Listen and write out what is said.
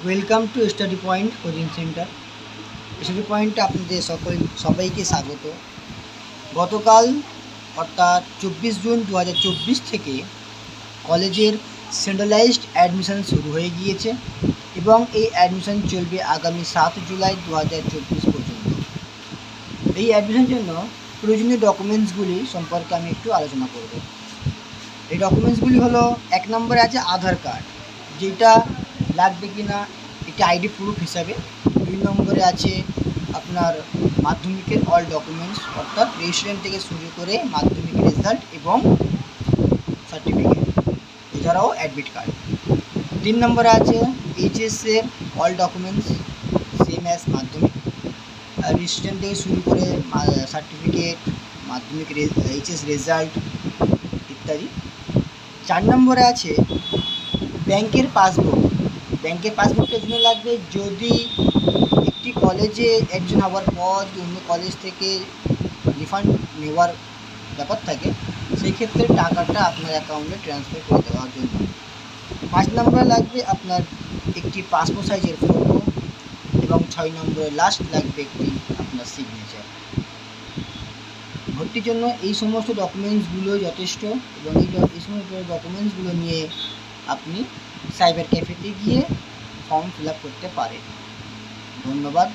Welcome to study point coaching centre. Study পয়েন্টে আপনাদের সবাইকে স্বাগত। গতকাল অর্থাৎ 24 জুন 2024 থেকে কলেজের সেন্ট্রালাইজড অ্যাডমিশন শুরু হয়ে গিয়েছে এবং এই অ্যাডমিশন চলবে আগামী 7 জুলাই 2024 পর্যন্ত। এই অ্যাডমিশনের জন্য প্রয়োজনীয় ডকুমেন্টসগুলি সম্পর্কে আমি একটু আলোচনা করব। এই ডকুমেন্টসগুলি হলো, 1 নম্বরে আছে আধার কার্ড, যেটা লাগবে কি না এটি আইডি প্রুফ হিসাবে। 2 নম্বরে আছে আপনার মাধ্যমিকের অল ডকুমেন্টস, অর্থাৎ রেজিস্ট্রেশন থেকে শুরু করে মাধ্যমিকের রেজাল্ট এবং সার্টিফিকেট, এছাড়াও অ্যাডমিট কার্ড। 3 নম্বরে আছে এইচএসের অল ডকুমেন্টস, সেম অ্যাজ মাধ্যমিক, রেজিস্ট্রেশন থেকে শুরু করে সার্টিফিকেট, মাধ্যমিক এইচএস রেজাল্ট ইত্যাদি। 4 নম্বরে আছে ব্যাংকের পাসবুক। ব্যাংকের পাসবুকটার জন্য লাগবে যদি একটি কলেজে অ্যাডমিশন হওয়ার পর অন্য কলেজ থেকে রিফান্ড নেওয়ার ব্যাপার থাকে, সেই ক্ষেত্রে টাকাটা আপনার অ্যাকাউন্টে ট্রান্সফার করে দেওয়ার জন্য। 5 নম্বরে লাগবে আপনার একটি পাসপোর্ট সাইজের ফটো এবং 6 নম্বরে লাস্ট লাগবে একটি আপনার সিগনেচার। ভর্তির জন্য এই সমস্ত ডকুমেন্টসগুলো যথেষ্ট এবং এই সমস্ত ডকুমেন্টসগুলো নিয়ে আপনি সাইবার ক্যাফেতে গিয়ে ফর্ম ফিল আপ করতে পারেন। ধন্যবাদ।